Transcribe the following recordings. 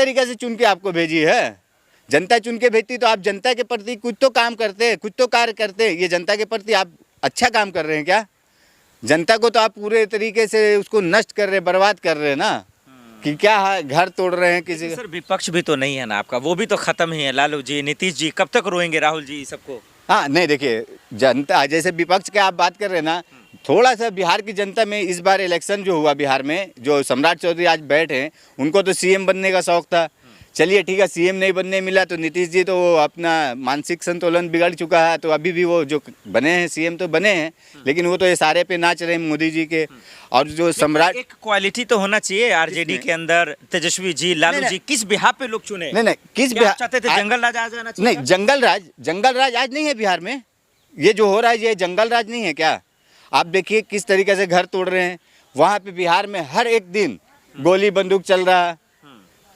तरीके से चुन के आपको भेजी है? जनता चुन के भेजती तो आप जनता के प्रति कुछ तो काम करते, कुछ तो कार्य करते। ये जनता के प्रति आप अच्छा काम कर रहे हैं क्या? जनता को तो आप पूरे तरीके से उसको नष्ट कर रहे हैं, बर्बाद कर रहे हैं ना, कि क्या घर तोड़ रहे हैं किसी। सर विपक्ष भी तो नहीं है ना आपका, वो भी तो खत्म ही है। लालू जी, नीतीश जी कब तक रोएंगे, राहुल जी सबको? हाँ नहीं, देखिए जनता जैसे विपक्ष के आप बात कर रहे हैं ना, थोड़ा सा बिहार की जनता में इस बार इलेक्शन जो हुआ बिहार में, जो सम्राट चौधरी आज बैठे हैं, उनको तो सीएम बनने का शौक था। चलिए ठीक है, सीएम नहीं बनने मिला तो नीतीश जी तो अपना मानसिक संतुलन बिगड़ चुका है, तो अभी भी वो जो बने हैं सीएम तो बने हैं, लेकिन वो तो इशारे पे नाच रहे हैं मोदी जी के। और जो सम्राट, एक क्वालिटी तो होना चाहिए आरजेडी के अंदर। तेजस्वी जी, लालू जी किस बिहार पे लोग चुने? नहीं किस बिहार चाहते थे? जंगल राज आ जाना चाहिए? नहीं, जंगल राज आज नहीं है बिहार में। ये जो हो रहा है ये जंगल राज नहीं है क्या? आप देखिए किस तरीके से घर तोड़ रहे हैं वहाँ पे बिहार में, हर एक दिन गोली बंदूक चल रहा है।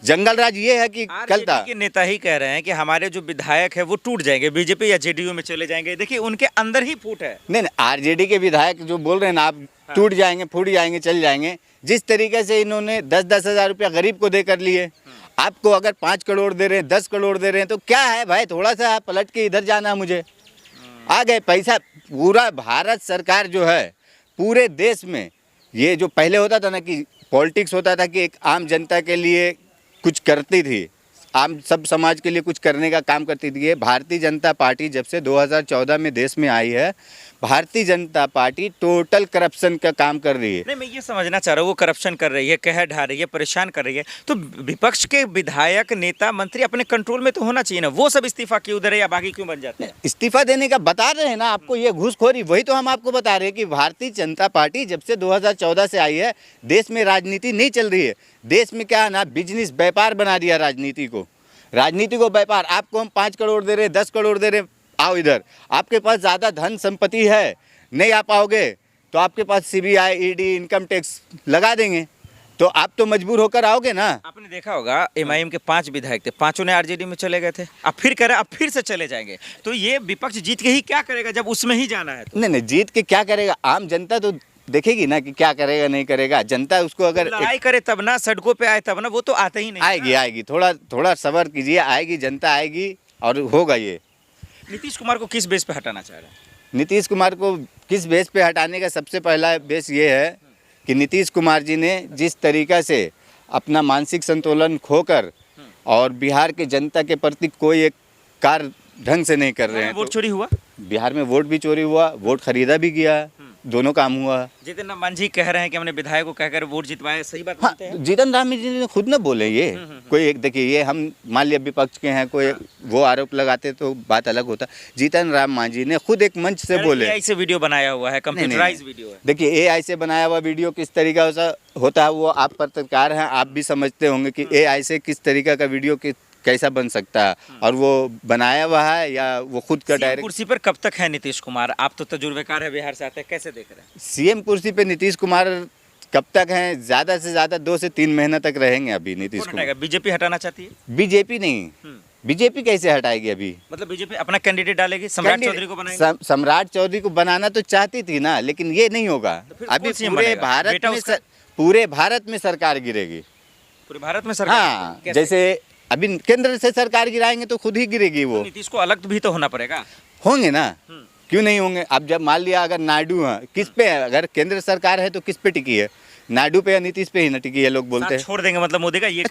जंगल राज ये है कि कल था के नेता ही कह रहे हैं कि हमारे जो विधायक है वो टूट जाएंगे, बीजेपी या जेडीयू में चले जाएंगे। देखिए उनके अंदर ही फूट है। नहीं, आरजेडी के विधायक जो बोल रहे हैं ना, आप टूट जाएंगे, फूट जाएंगे, चल जाएंगे, जिस तरीके से इन्होंने 10-10 हज़ार रुपया गरीब को दे कर लिए, आपको अगर 5 करोड़ दे रहे हैं, 10 करोड़ दे रहे हैं, तो क्या है भाई? थोड़ा सा पलट के इधर जाना है मुझे। आ गए पैसा। पूरा भारत सरकार जो है पूरे देश में, ये जो पहले होता था ना कि पॉलिटिक्स होता था कि एक आम जनता के लिए कुछ करती थी, आम सब समाज के लिए कुछ करने का काम करती थी। ये भारतीय जनता पार्टी जब से 2014 में देश में आई है, Bharatiya Janata party total corruption का काम कर रही है। नहीं, मैं ये समझना चाह रहा हूँ, वो करप्शन कर रही है, कहर ढा रही है, परेशान कर रही है, तो विपक्ष के विधायक, नेता, मंत्री अपने कंट्रोल में तो होना चाहिए ना। वो सब इस्तीफा क्यों दे रहे या बाकी क्यों बन जाते हैं? इस्तीफा देने का बता रहे हैं ना आपको, ये घूसखोरी, वही तो हम आपको बता रहे हैं कि भारतीय जनता पार्टी जब से 2014 से आई है, देश में राजनीति नहीं चल रही है। देश में क्या है ना, बिजनेस, व्यापार बना दिया राजनीति को व्यापार। आपको हम 5 करोड़ दे रहे हैं, 10 करोड़ दे रहे हैं, आओ इधर। आपके पास ज़्यादा धन संपत्ति है, नहीं आ पाओगे तो आपके पास सीबीआई, ईडी, इनकम टैक्स लगा देंगे, तो आप तो मजबूर होकर आओगे ना। आपने देखा होगा एमआईएम के 5 विधायक थे, 5 ने आरजेडी में चले गए थे, अब फिर कह रहे अब फिर से चले जाएंगे। तो ये विपक्ष जीत के ही क्या करेगा जब उसमें ही जाना है तो? नहीं, जीत के क्या करेगा? आम जनता तो देखेगी ना कि क्या करेगा नहीं करेगा। जनता उसको अगर लड़ाई करे तब ना, सड़कों पे आए तब ना, वो तो आते ही नहीं। आएगी, थोड़ा सब्र कीजिए, आएगी, जनता आएगी और होगा ये। नीतीश कुमार को किस बेस पे हटाना चाह रहे हैं? नीतीश कुमार को किस बेस पे हटाने का सबसे पहला बेस ये है कि नीतीश कुमार जी ने जिस तरीक़ा से अपना मानसिक संतुलन खोकर और बिहार के जनता के प्रति कोई एक कार्य ढंग से नहीं कर रहे हैं। वोट चोरी हुआ बिहार में, वोट भी चोरी हुआ, वोट खरीदा भी गया, दोनों काम हुआ। जीतन राम मांझी कह रहे हैं कि हमने विधायक को कहकर वोट जितवाया, सही बात हाँ, मानते हैं? जीतन राम जी ने खुद न बोले ये। कोई एक, देखिए ये हम मान लिया विपक्ष के हैं, कोई वो आरोप लगाते तो बात अलग होता। जीतन राम मांझी ने खुद एक मंच से बोले। एआई से वीडियो बनाया हुआ है, कंप्यूटराइज वीडियो है। देखिए एआई से बनाया हुआ वीडियो किस तरीका से होता है, वो आप पत्रकार हैं, आप भी समझते होंगे कि एआई से किस तरीका का वीडियो कैसा बन सकता है, और वो बनाया हुआ है या वो खुद का डायरेक्ट। कुर्सी पर कब तक है नीतीश कुमार? आप तो तजुर्बेकार है, बिहार से आते हैं, कैसे देख रहे हैं? सीएम कुर्सी पे नीतीश कुमार कब तक हैं? ज़्यादा से ज़्यादा 2 से 3 महीने तक रहेंगे अभी नीतीश कुमार। बीजेपी हटाना चाहती है? बीजेपी नहीं, बीजेपी कैसे हटाएगी अभी? मतलब बीजेपी अपना कैंडिडेट डालेगी, सम्राट चौधरी को बनाएगी? सम्राट चौधरी को बनाना तो चाहती थी ना, लेकिन ये नहीं होगा। अभी पूरे भारत में सरकार गिरेगी। पूरे भारत में सरकार? हाँ, जैसे अभी केंद्र से सरकार गिराएंगे तो खुद ही गिरेगी वो। नीतीश को अलग भी तो होना पड़ेगा। होंगे ना, क्यों नहीं होंगे? अब जब मान लिया अगर नायडू है, किस पे है? अगर केंद्र सरकार है तो किस पे टिकी है? नायडू पे या नीतीश पे ही ना टिकी है, लोग बोलते हैं। छोड़ देंगे मतलब मोदी का? ये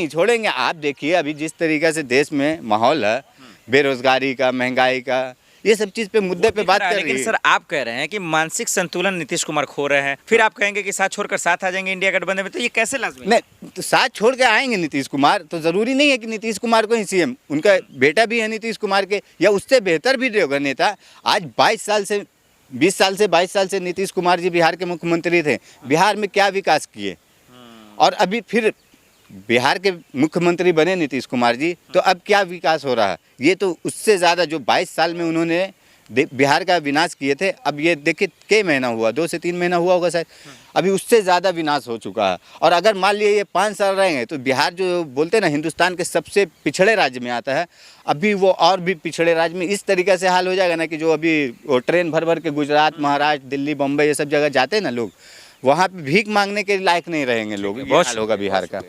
छोड़ेंगे। आप देखिए अभी जिस तरीके से देश में माहौल है, बेरोजगारी का, महंगाई का, ये सब चीज पे मुद्दे पे बात कर रही है। लेकिन सर आप कह रहे हैं कि मानसिक संतुलन नीतीश कुमार खो रहे हैं, फिर आप कहेंगे कि साथ छोड़कर साथ आ जाएंगे इंडिया गठबंधन में, तो ये कैसे लाज़मी? नहीं, तो साथ छोड़ के आएंगे नीतीश कुमार, तो जरूरी नहीं है कि नीतीश कुमार को ही सीएम, उनका बेटा भी है नीतीश कुमार के, या उससे बेहतर भी होगा नेता। आज 20 साल से नीतीश कुमार जी बिहार के मुख्यमंत्री थे। बिहार में क्या विकास किए, और अभी फिर बिहार के मुख्यमंत्री बने नीतीश कुमार जी, तो अब क्या विकास हो रहा है? ये तो उससे ज़्यादा जो 22 साल में उन्होंने बिहार का विनाश किए थे, अब ये देखिए कई महीना हुआ, 2 से 3 महीना हुआ होगा शायद, अभी उससे ज़्यादा विनाश हो चुका है। और अगर मान लिए ये 5 साल रहेंगे तो बिहार जो बोलते हैं ना हिंदुस्तान के सबसे पिछड़े राज्य में आता है, अभी वो और भी पिछड़े राज्य में इस तरीके से हाल हो जाएगा ना कि जो अभी वो ट्रेन भर के गुजरात, महाराष्ट्र, दिल्ली, बम्बई ये सब जगह जाते हैं ना लोग, वहाँ पे भीख मांगने के लायक नहीं रहेंगे लोग। बहुत होगा बिहार का।